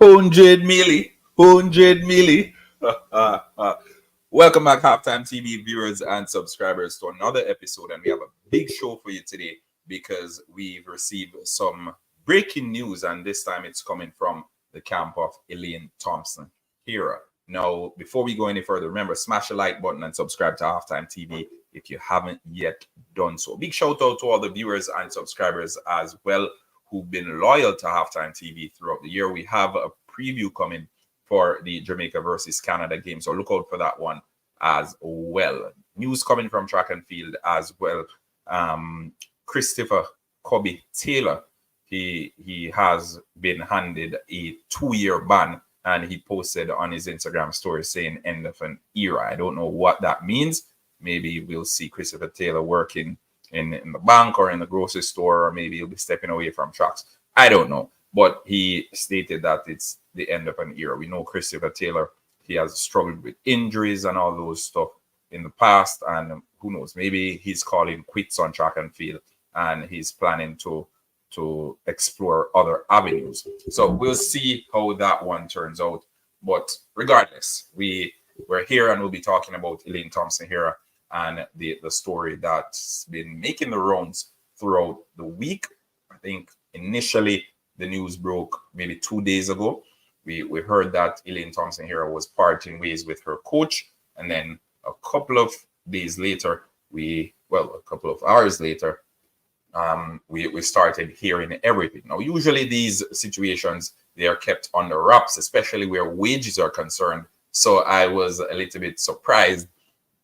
$100 million. Welcome back, Halftime TV viewers and subscribers, to another episode. And we have a big show for you today because we've received some breaking news, and this time it's coming from the camp of Elaine Thompson Herah. Now, before we go any further, remember, smash the like button and subscribe to Halftime TV if you haven't yet done so. Big shout out to all the viewers and subscribers as well who've been loyal to Halftime TV throughout the year. We have a preview coming for the Jamaica versus Canada game, so look out for that one as well. News coming from track and field as well. Christopher Cobby Taylor, he has been handed a 2-year ban, and he posted on his Instagram story saying end of an era. I don't know what that means. Maybe we'll see Christopher Taylor working in the bank or in the grocery store, or maybe he'll be stepping away from tracks. I don't know. But he stated that it's the end of an era. We know Christopher Taylor, he has struggled with injuries and all those stuff in the past. And who knows, maybe he's calling quits on track and field and he's planning to explore other avenues. So we'll see how that one turns out. But regardless, we're here and we'll be talking about Elaine Thompson Herah and the story that's been making the rounds throughout the week. I think initially the news broke maybe 2 days ago. We heard that Elaine Thompson Herah was parting ways with her coach, and then a couple of days later, a couple of hours later, we started hearing everything. Now, usually these situations, they are kept under wraps, especially where wages are concerned. So I was a little bit surprised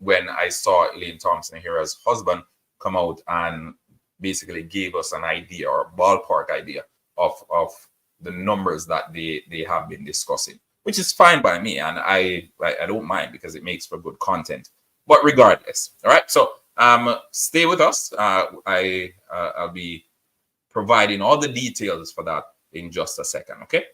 when I saw Elaine Thompson Herah's husband come out and basically gave us an idea, or a ballpark idea of the numbers that they have been discussing, which is fine by me, and I don't mind because it makes for good content. But regardless, all right. So stay with us. I'll be providing all the details for that in just a second. Okay.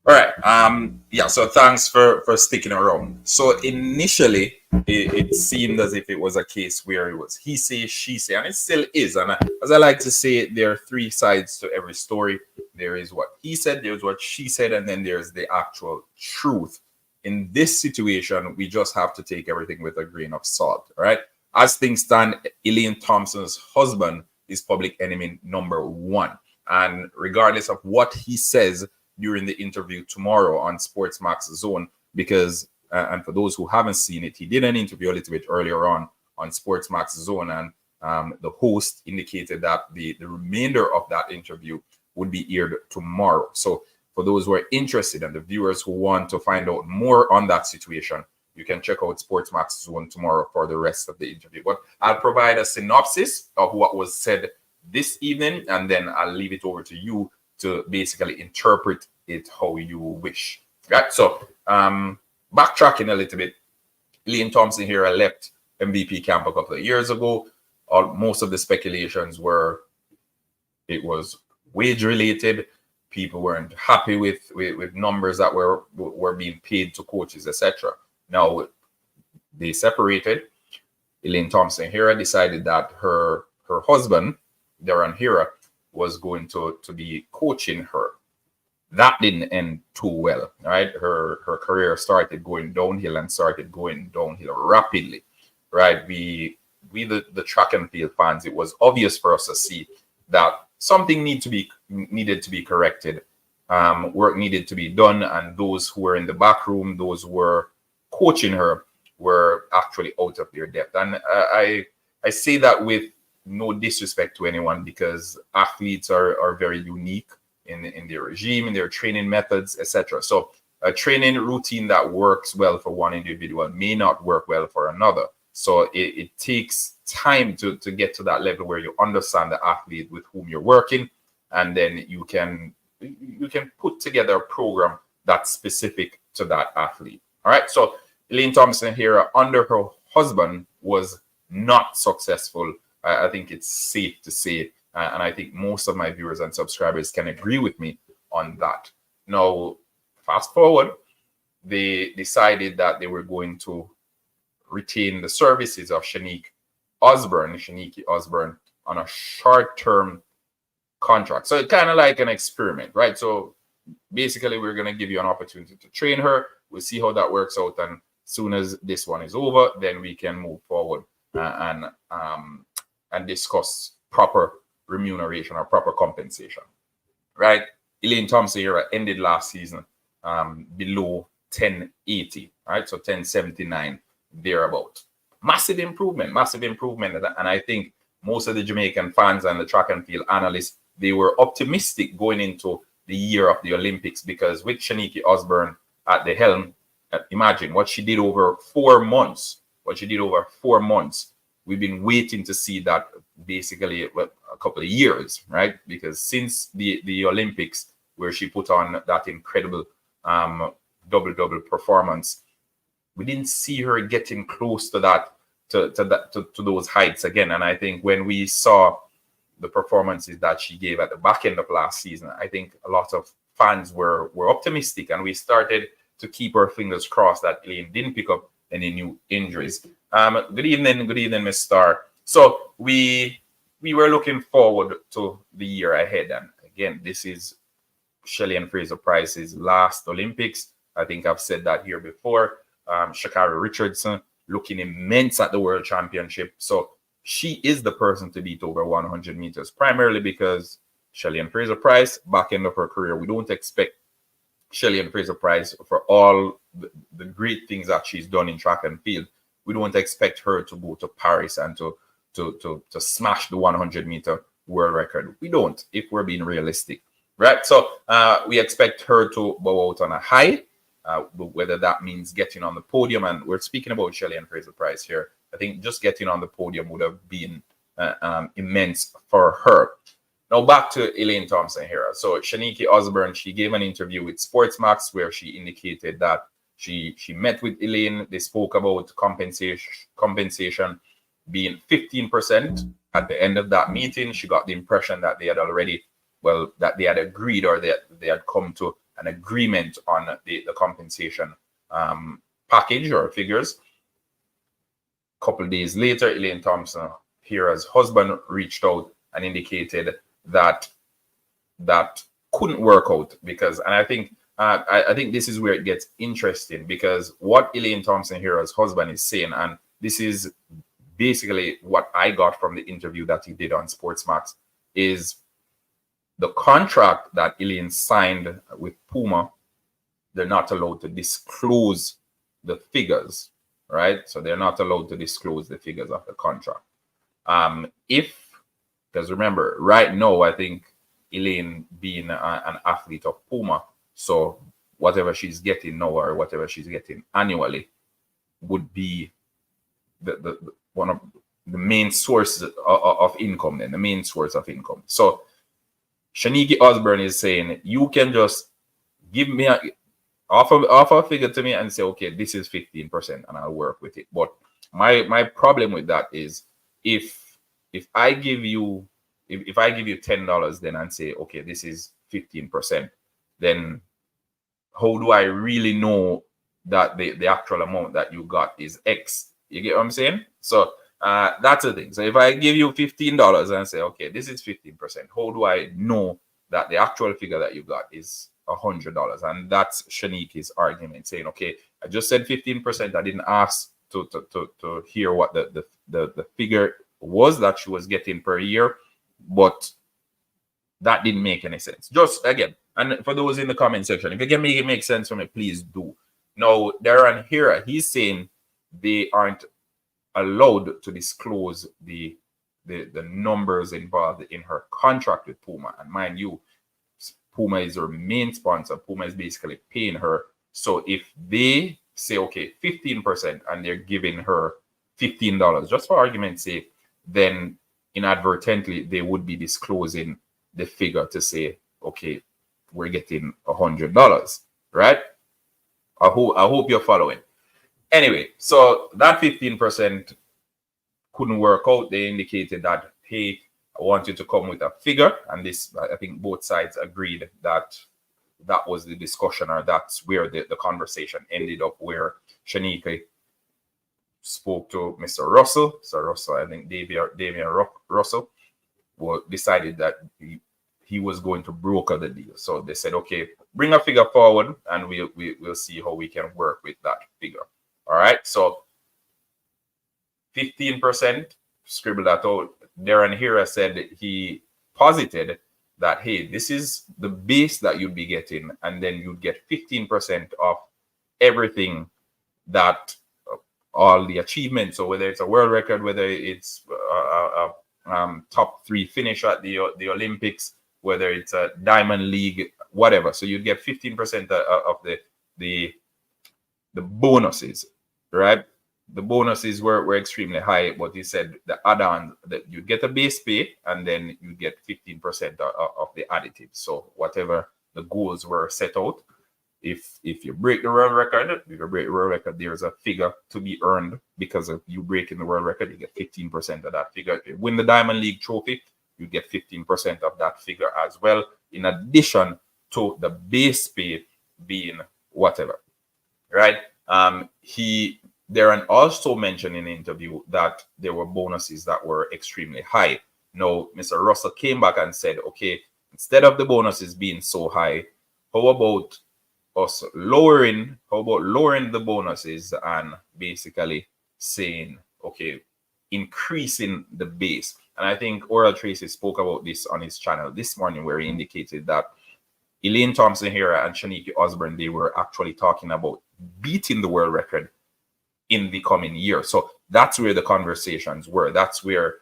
All right. Yeah. So thanks for sticking around. So initially, it seemed as if it was a case where it was he say, she say, and it still is. And as I like to say, there are three sides to every story. There is what he said, there's what she said, and then there's the actual truth. In this situation, we just have to take everything with a grain of salt. All right. As things stand, Elaine Thompson's husband is public enemy number one, and regardless of what he says during the interview tomorrow on Sportsmax Zone, because and for those who haven't seen it, he did an interview a little bit earlier on Sportsmax Zone, and the host indicated that the remainder of that interview would be aired tomorrow. So for those who are interested and the viewers who want to find out more on that situation, you can check out Sportsmax Zone tomorrow for the rest of the interview. But I'll provide a synopsis of what was said this evening, and then I'll leave it over to you to basically interpret it how you wish. Right. So backtracking a little bit, Elaine Thompson Herah left MVP camp a couple of years ago. Most of the speculations were it was wage related. People weren't happy with numbers that were being paid to coaches, etc. Now they separated. Elaine Thompson Herah decided that her husband, Derron Herah, was going to be coaching her. That didn't end too well, right? Her career started going downhill rapidly, right? We the track and field fans, it was obvious for us to see that something needed to be corrected. Work needed to be done, and those who were in the back room, those who were coaching her, were actually out of their depth. And I say that with no disrespect to anyone, because athletes are very unique in their regime, in their training methods, etc. So a training routine that works well for one individual may not work well for another. So it takes time to get to that level where you understand the athlete with whom you're working, and then you can you can put together a program that's specific to that athlete. All right. So Elaine Thompson-Herah, under her husband, was not successful. I think it's safe to say, and I think most of my viewers and subscribers can agree with me on that. Now, fast forward, they decided that they were going to retain the services of Shanique Osbourne, on a short-term contract. So it's kind of like an experiment, right? So basically, we're going to give you an opportunity to train her. We'll see how that works out, and as soon as this one is over, then we can move forward and discuss proper remuneration or proper compensation, right? Elaine Thompson-Herah ended last season below 1080, right? So 1079 thereabout. Massive improvement. And I think most of the Jamaican fans and the track and field analysts, they were optimistic going into the year of the Olympics, because with Shanique Osbourne at the helm, imagine what she did over 4 months. We've been waiting to see that basically a couple of years, right? Because since the Olympics, where she put on that incredible double performance, we didn't see her getting close to that, to those heights again. And I think when we saw the performances that she gave at the back end of last season, I think a lot of fans were optimistic, and we started to keep our fingers crossed that Elaine didn't pick up any new injuries. Good evening, Ms. Star. So we were looking forward to the year ahead, and again, this is Shelly-Ann Fraser-Pryce's last Olympics. I think I've said that here before. Sha'Carri Richardson looking immense at the World Championship. So she is the person to beat over 100 meters, primarily because Shelly-Ann Fraser-Pryce, back end of her career, we don't expect Shelly-Ann Fraser-Pryce, for all the great things that she's done in track and field, we don't expect her to go to Paris and to smash the 100-meter world record. We don't, if we're being realistic, right? So we expect her to bow out on a high, whether that means getting on the podium. And we're speaking about Shelly-Ann Fraser-Pryce here. I think just getting on the podium would have been immense for her. Now back to Elaine Thompson-Herah. So Shanique Osbourne, she gave an interview with Sportsmax where she indicated that she met with Elaine. They spoke about compensation being 15%. At the end of that meeting, she got the impression that they had agreed, or they had come to an agreement on the compensation package or figures. A couple of days later, Elaine Thompson-Herah's husband reached out and indicated that couldn't work out, because, and I think this is where it gets interesting, because what Elaine Thompson-Herah's husband is saying, and this is basically what I got from the interview that he did on Sportsmax, is the contract that Elaine signed with Puma, they're not allowed to disclose the figures, right? So they're not allowed to disclose the figures of the contract. Because remember, right now, I think Elaine being an athlete of Puma, so whatever she's getting now or whatever she's getting annually would be the one of the main sources of income, then the main source of income. So Shanique Osbourne is saying, you can just give me offer a figure to me and say, okay, this is 15% and I'll work with it. But my problem with that is, if I give you $10 then and say, okay, this is 15%, then how do I really know that the actual amount that you got is X? You get what I'm saying? So that's the thing. So if I give you $15 and say, okay, this is 15%, how do I know that the actual figure that you got is $100? And that's Shanique's argument, saying, okay, I just said 15%. I didn't ask to hear what the figure was that she was getting per year, but that didn't make any sense. Just again, and for those in the comment section, if you can make it make sense for me, please do. Now, Derron Herah, he's saying they aren't allowed to disclose the numbers involved in her contract with Puma. And mind you, Puma is her main sponsor. Puma is basically paying her. So if they say, okay, 15%, and they're giving her $15, just for argument's sake, then inadvertently they would be disclosing the figure to say, okay, we're getting $100, right? I hope you're following. Anyway, so that 15% couldn't work out. They indicated that, hey, I want you to come with a figure, and this, I think both sides agreed that that was the discussion, or that's where the conversation ended up, where Shanika spoke to Mr. Russell. So Russell, I think Damian Russell, decided that he was going to broker the deal. So they said, okay, bring a figure forward, and we'll see how we can work with that figure. All right. So 15%, scribble that out. Derron Herah said he posited that, hey, this is the base that you'd be getting, and then you'd get 15% of everything, that all the achievements. So whether it's a world record, whether it's top 3 finish at the Olympics, whether it's a Diamond League, whatever. So you'd get 15% of the bonuses, right? The bonuses were extremely high, but he said the add-on, that you get a base pay, and then you get 15% of the additives. So whatever the goals were set out, if you break the world record, there's a figure to be earned because of you breaking the world record. You get 15% of that figure. If you win the Diamond League trophy, you get 15% of that figure as well, in addition to the base pay being whatever, right? Derron also mentioned in the interview that there were bonuses that were extremely high. Now, Mr. Russell came back and said, okay, instead of the bonuses being so high, how about lowering the bonuses and basically saying, okay, increasing the base. And I think Oral Tracy spoke about this on his channel this morning, where he indicated that Elaine Thompson-Herah and Shanika Osbourne, they were actually talking about beating the world record in the coming year. So that's where the conversations were. That's where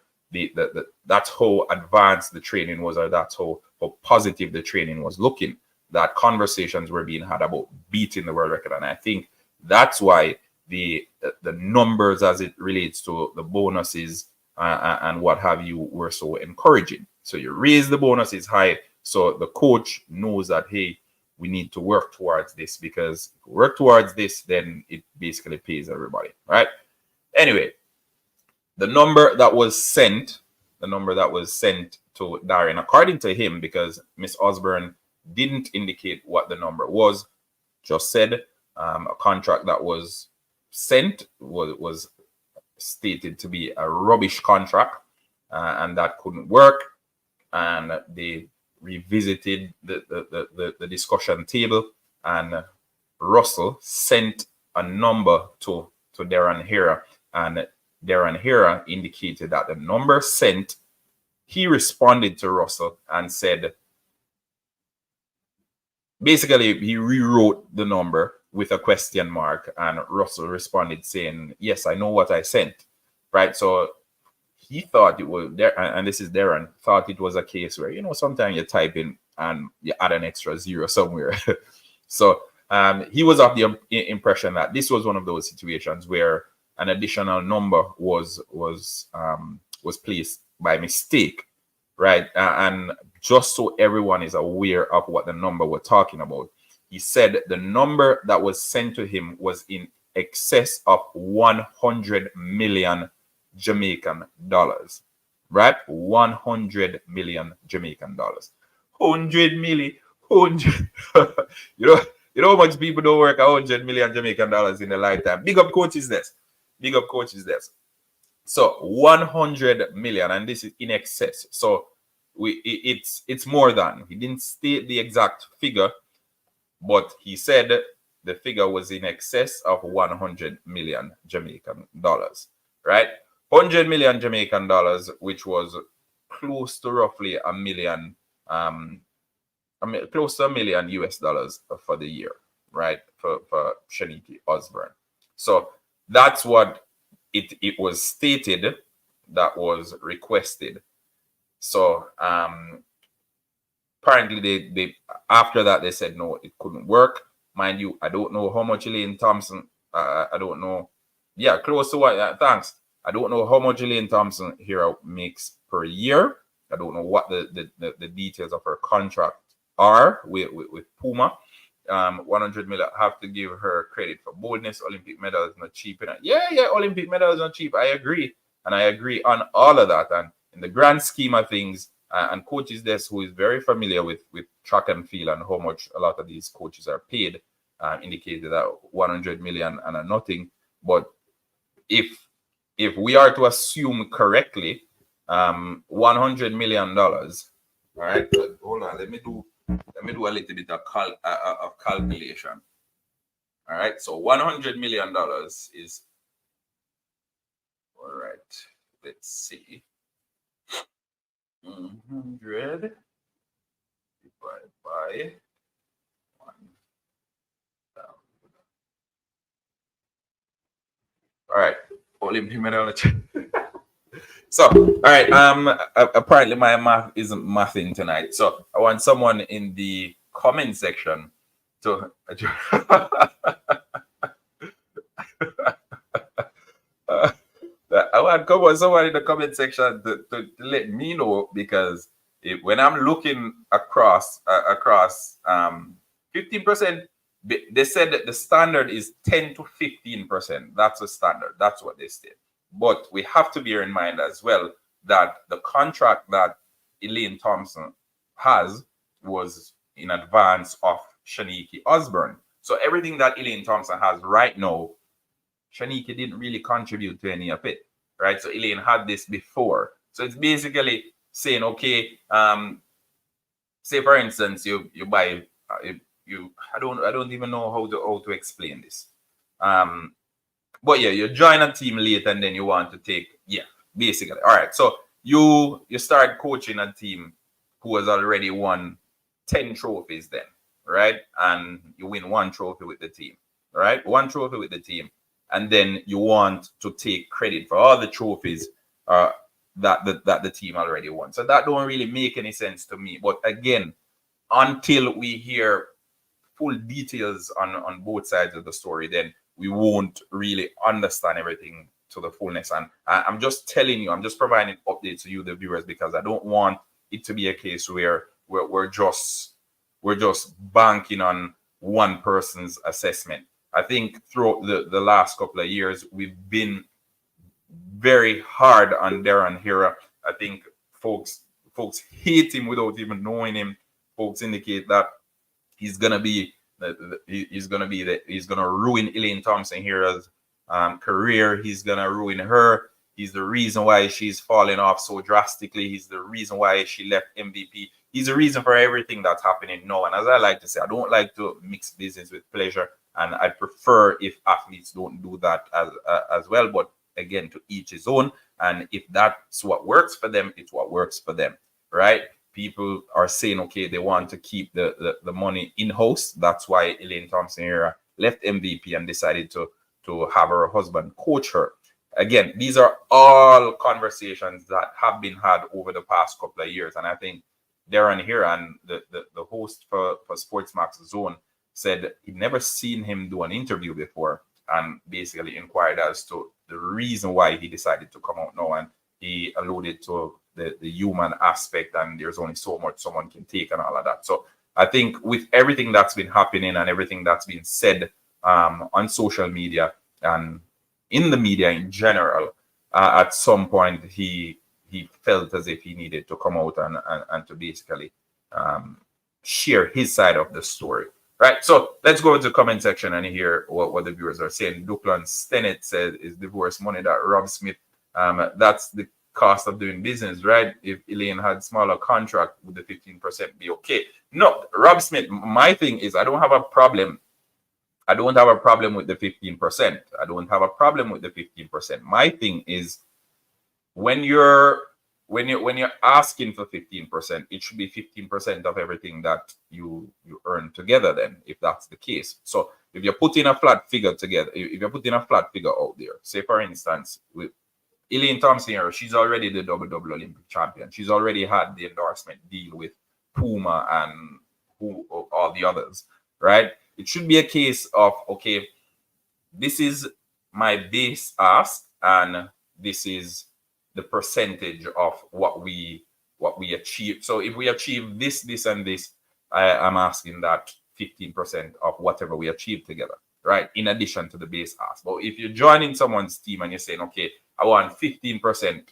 that's how advanced the training was, or that's how positive the training was looking. That conversations were being had about beating the world record. And I think that's why the numbers as it relates to the bonuses and what have you were so encouraging. So you raise the bonuses high, so the coach knows that, hey, we need to work towards this, because if we work towards this, then it basically pays everybody, right? Anyway, the number that was sent to Derron, according to him, because Miss Osbourne didn't indicate what the number was, just said a contract that was sent was stated to be a rubbish contract, and that couldn't work, and they revisited the discussion table, and Russell sent a number to Derron Herah, and Derron Herah indicated that the number sent, he responded to Russell and said, basically he rewrote the number with a question mark, and Russell responded saying, yes, I know what I sent, right? So he thought it was there, and this is Derron, thought it was a case where, sometimes you type in and you add an extra zero somewhere. So he was of the impression that this was one of those situations where an additional number was placed by mistake, right? And just so everyone is aware of what the number we're talking about, he said the number that was sent to him was in excess of 100 million Jamaican dollars, right? 100 million Jamaican dollars. 100 million, 100. you know how much people don't work 100 million Jamaican dollars in a lifetime. Big up coaches this. Big up coaches this. So 100 million, and this is in excess. So it's more than. He didn't state the exact figure, but he said the figure was in excess of 100 million Jamaican dollars, right? 100 million Jamaican dollars, which was close to roughly a million, close to $1 million US for the year, right? For Shanika Osbourne. So that's what it was stated that was requested. So apparently they after that they said no, it couldn't work. Mind you, I don't know how much Elaine Thompson. I don't know. Yeah, close to what? Thanks. I don't know how much Elaine Thompson-Herah makes per year. I don't know what the details of her contract R with Puma. 100 million. I have to give her credit for boldness. Olympic medal is not cheap. Yeah, Olympic medal is not cheap. I agree. And I agree on all of that. And in the grand scheme of things, and coaches Des, who is very familiar with track and field and how much a lot of these coaches are paid, indicated that 100 million and nothing. But if we are to assume correctly, $100 million. All right, hold on. Let me do a little bit of calculation. All right, so $100 million is, all right, let's see, 100 divided by 1,000. All right, Olympic medal. So, all right. Apparently my math isn't mathing tonight. So I want someone in the comment section to I want someone in the comment section to let me know, because when I'm looking across 15%, they said that the standard is 10 to 15%. That's a standard. That's what they said. But we have to bear in mind as well that the contract that Elaine Thompson has was in advance of Shanique Osbourne. So everything that Elaine Thompson has right now, Shanique didn't really contribute to any of it, right? So Elaine had this before. So it's basically saying, okay, say for instance, you buy I don't even know how to explain this. But yeah, you join a team late and then you want to take, basically. All right. So you start coaching a team who has already won 10 trophies then, right? And you win one trophy with the team, right? One trophy with the team. And then you want to take credit for all the trophies that the team already won. So that don't really make any sense to me. But again, until we hear full details on both sides of the story, then we won't really understand everything to the fullness. And I'm just telling you, I'm just providing updates to you, the viewers, because I don't want it to be a case where we're just banking on one person's assessment. I think throughout the last couple of years, we've been very hard on Derron Herah. I think folks hate him without even knowing him. Folks indicate that he's gonna ruin Elaine Thompson Herah's career. He's gonna ruin her. He's the reason why she's falling off so drastically. He's the reason why she left MVP. He's the reason for everything that's happening now. And as I like to say, I don't like to mix business with pleasure, and I prefer if athletes don't do that as well. But again, to each his own. And if that's what works for them, it's what works for them, right? People are saying, okay, they want to keep the money in-house. That's why Elaine Thompson Herah left MVP and decided to have her husband coach her. Again, these are all conversations that have been had over the past couple of years. And I think Derron Herah, and the host for Sportsmax Zone, said he'd never seen him do an interview before, and basically inquired as to the reason why he decided to come out now. And he alluded to the human aspect, and there's only so much someone can take and all of that. So I think with everything that's been happening and everything that's been said on social media and in the media in general, at some point he felt as if he needed to come out and to basically share his side of the story. Right, so let's go into the comment section and hear what the viewers are saying. Duclan Stennett said, is divorce money that Rob Smith, that's the cost of doing business, right? If Elaine had smaller contract, would the 15% be okay? No, Rob Smith, my thing is, I don't have a problem with the 15%. I don't have a problem with the 15%. My thing is, when you're asking for 15%, it should be 15% of everything that you earn together then, if that's the case. So if you're putting a flat figure together, if you're putting a flat figure out there, say for instance, with Elaine Thompson here, she's already the double Olympic champion. She's already had the endorsement deal with Puma and all the others, right? It should be a case of, okay, this is my base ask, and this is the percentage of what we achieve. So if we achieve this, and this, I'm asking that 15% of whatever we achieve together, right? In addition to the base ask. But if you're joining someone's team and you're saying, okay, I want 15%,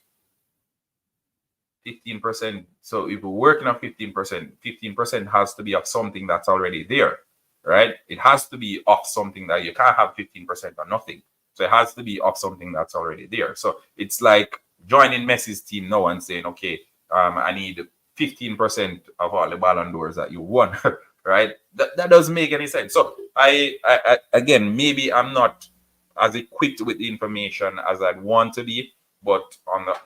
15%. So if we're working on 15%, 15% has to be of something that's already there, right? It has to be of something that you can't have 15% or nothing. So it has to be of something that's already there. So it's like joining Messi's team now and saying, okay, I need 15% of all the Ballon d'Ors that you won, right? That doesn't make any sense. So I again, maybe I'm not as equipped with the information as I'd want to be, but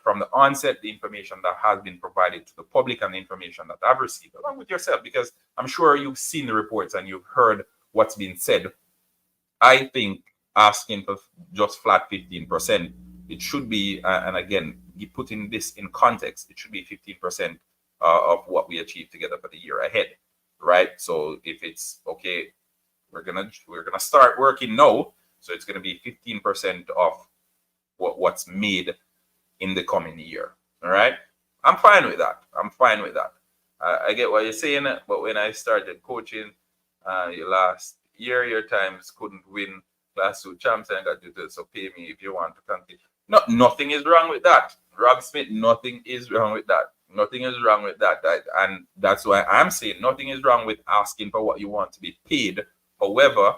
from the onset, the information that has been provided to the public and the information that I've received, along with yourself, because I'm sure you've seen the reports and you've heard what's been said, I think asking for just flat 15%, it should be, and again, putting this in context, it should be 15% of what we achieve together for the year ahead, right? So if it's okay, we're gonna start working now, so it's gonna be 15% of what's made in the coming year. All right, I'm fine with that. I get what you're saying, but when I started coaching last year, your times couldn't win Class 2 champs and got you to, so pay me if you want to continue. No, nothing is wrong with that. Rob Smith, nothing is wrong with that. Nothing is wrong with that. And that's why I'm saying nothing is wrong with asking for what you want to be paid. However,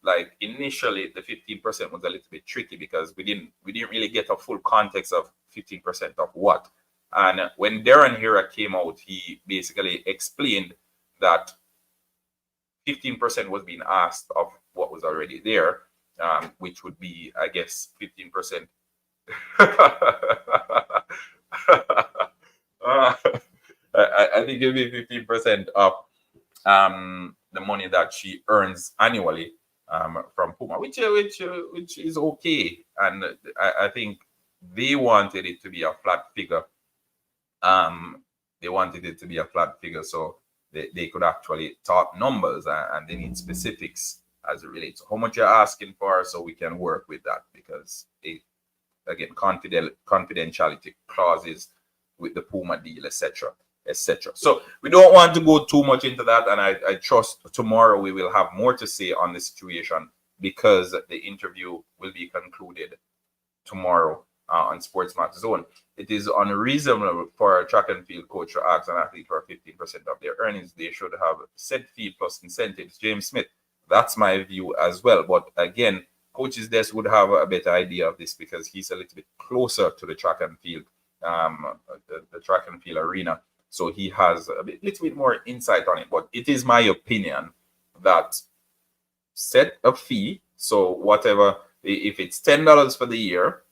like initially the 15% was a little bit tricky because we didn't really get a full context of 15% of what. And when Derron Herah came out, he basically explained that 15% was being asked of what was already there, which would be, I guess, 15%. I think it'll be 15% of the money that she earns annually from Puma, which is okay. And I think they wanted it to be a flat figure. So they could actually talk numbers and they need specifics as it relates to how much you're asking for, so we can work with that, because again, confidentiality clauses with the Puma deal, etc. So we don't want to go too much into that, and I trust tomorrow we will have more to say on the situation, because the interview will be concluded tomorrow on Sports Match Zone. It is unreasonable for a track and field coach to ask an athlete for 15% of their earnings. They should have set fee plus incentives. James Smith, that's my view as well. But again, Coach's Desk would have a better idea of this because he's a little bit closer to the track and field, the track and field arena. So he has a little bit more insight on it. But it is my opinion that set a fee. So whatever, if it's $10 for the year,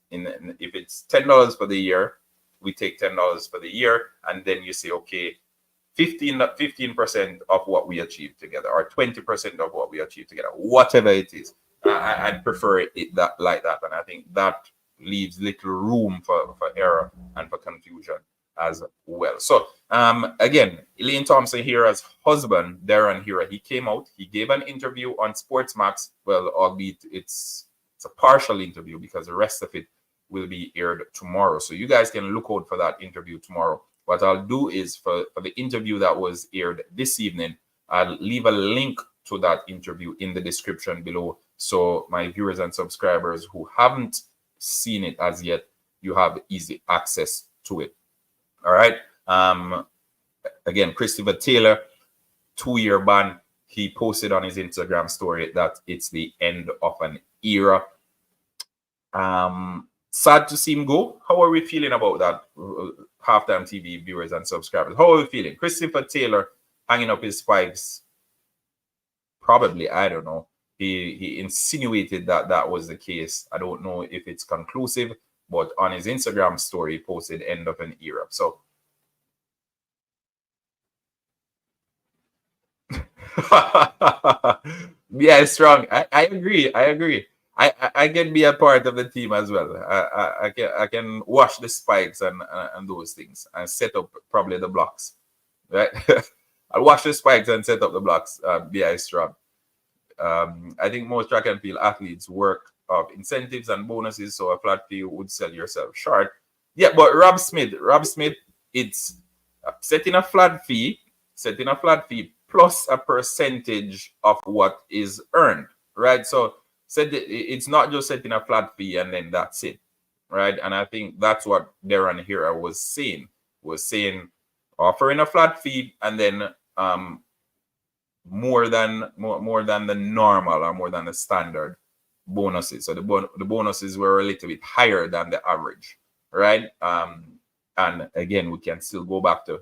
if it's $10 for the year, we take $10 for the year, and then you say, okay, 15% of what we achieve together, or 20% of what we achieve together, whatever it is. I'd prefer it that like that, and I think that leaves little room for error and for confusion as well. So again, Elaine Thompson Herah's husband, Derron Herah, he came out, he gave an interview on Sportsmax. Well, albeit it's a partial interview because the rest of it will be aired tomorrow. So you guys can look out for that interview tomorrow. What I'll do is for the interview that was aired this evening, I'll leave a link to that interview in the description below. So my viewers and subscribers who haven't seen it as yet, you have easy access to it. All right. Again, Christopher Taylor, 2-year ban. He posted on his Instagram story that it's the end of an era. Sad to see him go. How are we feeling about that, Halftime TV viewers and subscribers? How are we feeling? Christopher Taylor hanging up his spikes. Probably, I don't know. He insinuated that was the case. I don't know if it's conclusive, but on his Instagram story, he posted end of an era. So yeah, strong. I agree. I can be a part of the team as well. I can wash the spikes and those things and set up probably the blocks. Right? I'll wash the spikes and set up the blocks. Be strong. I think most track and field athletes work of incentives and bonuses, so a flat fee would sell yourself short. Yeah, but Rob Smith, it's setting a flat fee setting a flat fee plus a percentage of what is earned, right? So it's not just setting a flat fee and then that's it, right? And I think that's what Derron Herah was saying offering a flat fee and then more than the normal or more than the standard bonuses. So the bonuses were a little bit higher than the average, right? And again, we can still go back to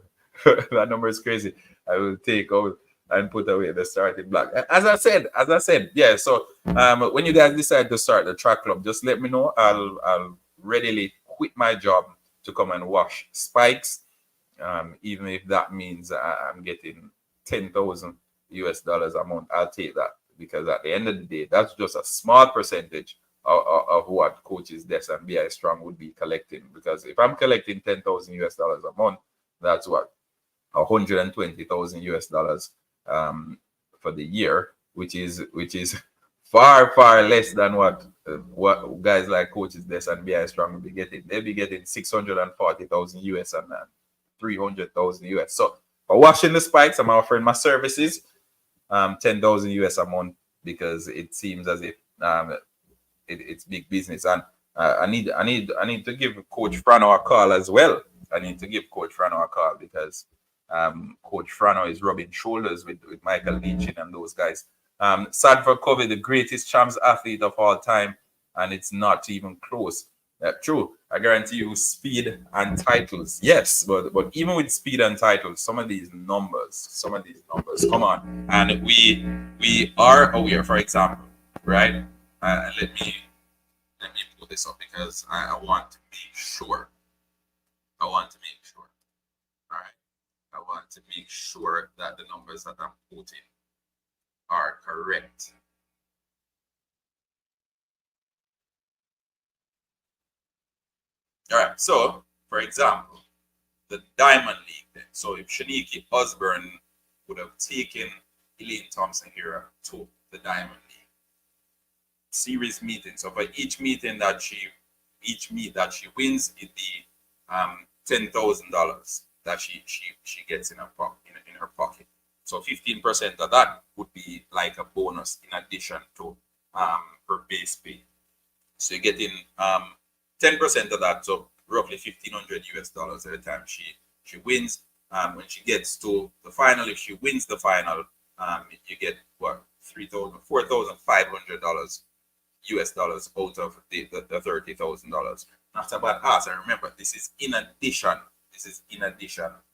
that number is crazy. I will take out and put away the starting block. As I said, yeah. So when you guys decide to start the track club, just let me know. I'll readily quit my job to come and wash spikes, even if that means I'm getting $10,000 a month. I'll take that, because at the end of the day, that's just a small percentage of what Coaches Des and BI Strong would be collecting. Because if I'm collecting $10,000 a month, that's what $120,000 for the year, which is far less than what guys like Coaches Des and BI Strong will be getting. They'll be getting $640,000 and 300,000 US. So for washing the spikes, I'm offering my services $10,000 a month, because it seems as if it's big business. And I need to give Coach Frano a call as well. I need to give Coach Frano a call, because Coach Frano is rubbing shoulders with Michael Leachin and those guys. Sad for Kobe, the greatest champs athlete of all time, and it's not even close. True, I guarantee you, speed and titles, yes, but even with speed and titles, some of these numbers, come on, and we are aware. For example, right? Let me pull this up, because I want to make sure. All right. I want to make sure that the numbers that I'm quoting are correct. All right. So, for example, the Diamond League. Then, so if Shaniki Osbourne would have taken Elaine Thompson Herah to the Diamond League series meeting. So for each meet that she wins, it'd be $10,000 that she gets in her pocket. So 15% of that would be like a bonus in addition to her base pay. So you're getting 10% of that, so roughly $1,500 every time she wins. When she gets to the final, if she wins the final, you get what, $4,500 out of the $30,000. Not a bad ask. And remember, this is in addition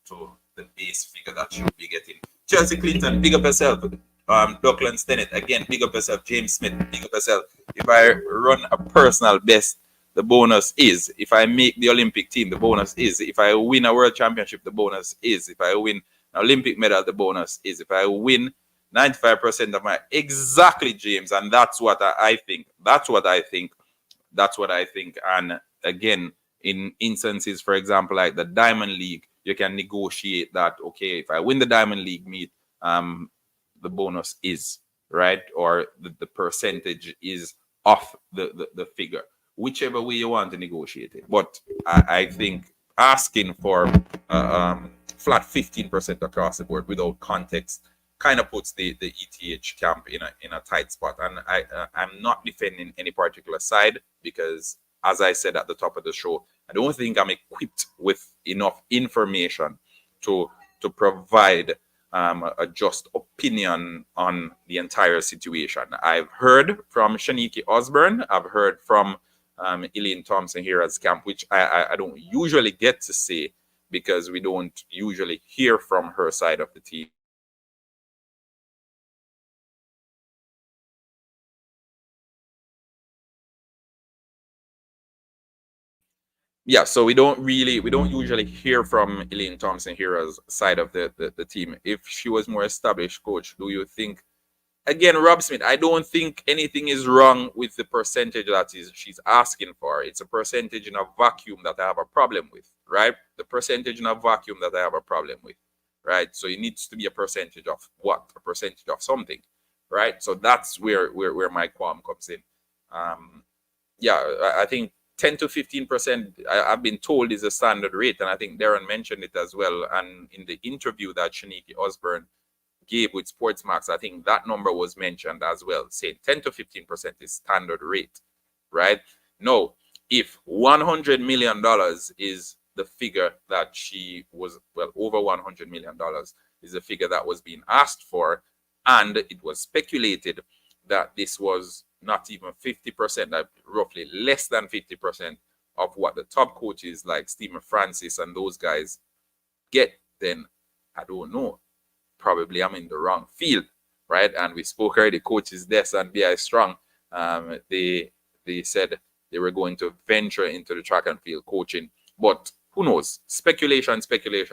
to the base figure that you'll be getting. Chelsea Clinton, big up yourself. Dockland Stennett, again, big up yourself. James Smith, big up yourself. If I run a personal best, the bonus is. If I make the Olympic team, the bonus is. If I win a world championship, the bonus is. If I win an Olympic medal, the bonus is. If I win 95% of my, exactly, James, and that's what I think. And again, in instances, for example, like the Diamond League, you can negotiate that. Okay, if I win the Diamond League meet, the bonus is, right, or the percentage is off the figure, whichever way you want to negotiate it. But I think asking for flat 15% across the board without context kind of puts the ETH camp in a tight spot. And I'm not defending any particular side, because as I said at the top of the show, I don't think I'm equipped with enough information to provide a just opinion on the entire situation. I've heard from Shaniki Osbourne. I've heard from Elaine Thompson Herah's camp, which I don't usually get to say, because we don't usually hear from her side of the team. Yeah, so we don't usually hear from Elaine Thompson Herah's side of the team. If she was more established coach, do you think, again, Rob Smith, I don't think anything is wrong with the percentage that she's asking for. It's a percentage in a vacuum that I have a problem with, right? The percentage in a vacuum that I have a problem with, right? So it needs to be a percentage of what? A percentage of something, right? So that's where my qualm comes in. Yeah, I think 10 to 15%, I've been told, is a standard rate. And I think Derron mentioned it as well. And in the interview that Shaniki Osbourne gave with Sportsmax, I think that number was mentioned as well, saying 10 to 15% is standard rate, right? No, if $100 million is the figure that she was, well, over $100 million is the figure that was being asked for, and it was speculated that this was not even 50%, roughly less than 50% of what the top coaches like Stephen Francis and those guys get, then I don't know. Probably I'm in the wrong field, right? And we spoke already, coaches Des and BI Strong. They said they were going to venture into the track and field coaching, but who knows? Speculation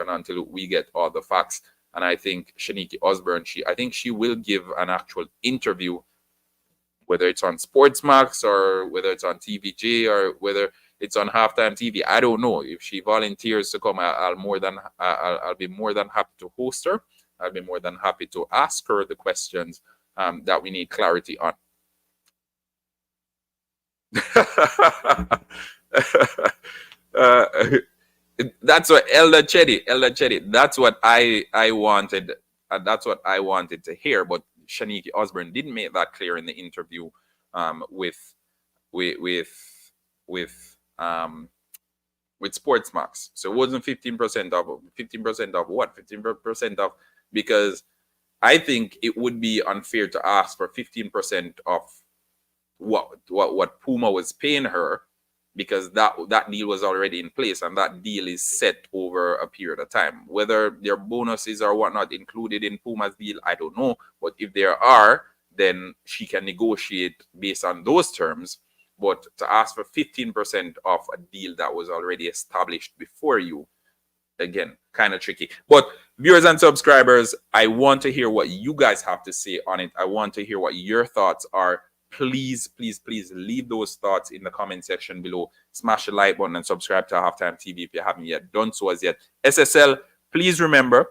until we get all the facts. And I think Shaniki Osbourne, I think she will give an actual interview, whether it's on Sportsmax or whether it's on TVJ or whether it's on Halftime TV. I don't know. If she volunteers to come, I'll be more than happy to host her. I'll be more than happy to ask her the questions that we need clarity on. That's what Elder Chetty. That's what I wanted. That's what I wanted to hear. But Shaniki Osbourne didn't make that clear in the interview with Sportsmax. So it wasn't 15% of 15% of what? 15% of, because I think it would be unfair to ask for 15% of what Puma was paying her, because that deal was already in place and that deal is set over a period of time. Whether their bonuses or whatnot included in Puma's deal, I don't know. But if there are, then she can negotiate based on those terms. But to ask for 15% of a deal that was already established before you, again, kind of tricky. But viewers and subscribers, I want to hear what you guys have to say on it. I want to hear what your thoughts are. Please leave those thoughts in the comment section below. Smash the like button and subscribe to Halftime TV if you haven't yet done so as yet. SSL, please remember,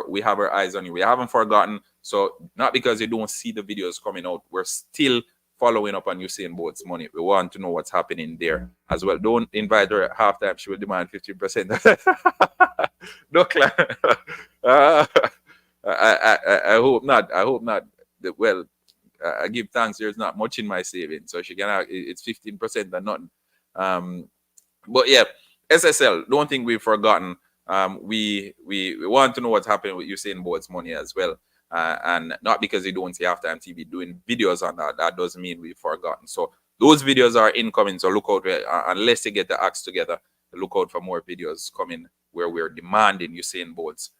we have our eyes on you. We haven't forgotten. So not because you don't see the videos coming out, we're still following up on Usain Bolt's money. We want to know what's happening there as well. Don't invite her at halftime. She will demand 15%. No, I hope not. Well, I give thanks. There's not much in my savings, so she can have, it's 15% and nothing. But yeah, SSL. Don't think we've forgotten. We want to know what's happening with Usain Bolt's money as well. And not because you don't see Halftime TV doing videos on that doesn't mean we've forgotten. So those videos are incoming. So look out, unless you get the acts together, look out for more videos coming where we're demanding Usain Bolt's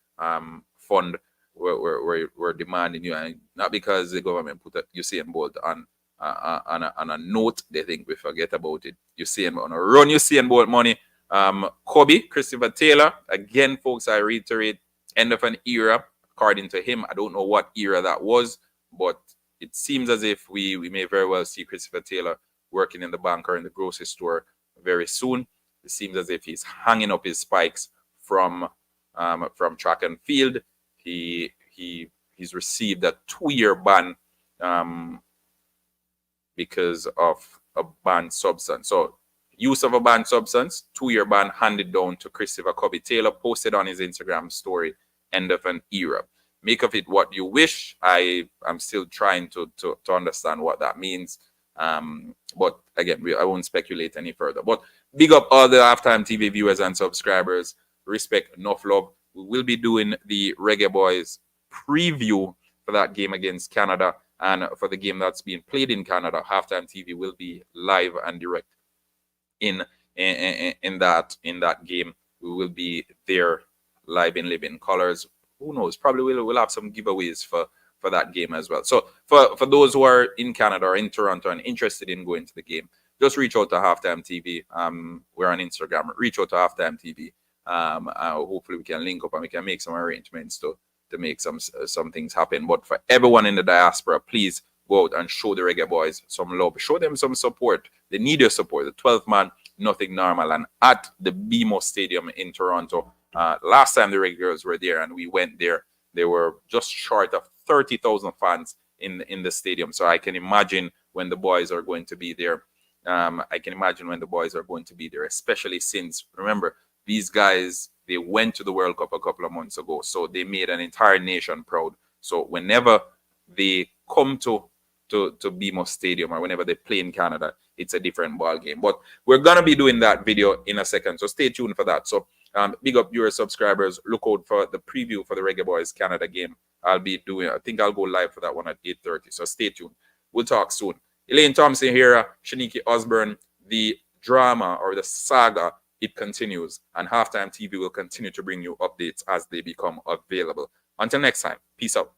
fund. We're demanding you, and not because the government put Usain Bolt on a note, they think we forget about it. Run Usain Bolt money. Kobe, Christopher Taylor, again, folks, I reiterate, end of an era. According to him, I don't know what era that was, but it seems as if we may very well see Christopher Taylor working in the bank or in the grocery store very soon. It seems as if he's hanging up his spikes from track and field. He's received a 2-year ban because of a banned substance. So use of a banned substance, 2-year ban handed down to Christopher Kobe Taylor, posted on his Instagram story. End of an era. Make of it what you wish. I'm still trying to understand what that means. But again, I won't speculate any further. But big up all the Halftime TV viewers and subscribers. Respect, enough love. We will be doing the Reggae Boys preview for that game against Canada, and for the game that's being played in Canada. Halftime TV will be live and direct in that game. We will be there live in living colors. Who knows? Probably we'll have some giveaways for that game as well. So for those who are in Canada or in Toronto and interested in going to the game, just reach out to Halftime TV. We're on Instagram. Reach out to Halftime TV. Hopefully we can link up and we can make some arrangements to make some things happen. But for everyone in the diaspora, please go out and show the Reggae Boys some love. Show them some support. They need your support. The 12th man, nothing normal. And at the BMO Stadium in Toronto, last time the regulars were there and we went there, they were just short of 30,000 fans in the stadium. So I can imagine when the boys are going to be there, I can imagine when the boys are going to be there, especially since, remember, these guys, they went to the World Cup a couple of months ago, so they made an entire nation proud. So whenever they come to BMO Stadium or whenever they play in Canada, it's a different ball game. But we're gonna be doing that video in a second, so stay tuned for that. So big up your subscribers. Look out for the preview for the Reggae Boys Canada game. I think I'll go live for that one at 8:30. So stay tuned. We'll talk soon. Elaine Thompson here, Shaniki Osbourne. The drama or the saga, it continues, and Halftime TV will continue to bring you updates as they become available. Until next time, peace out.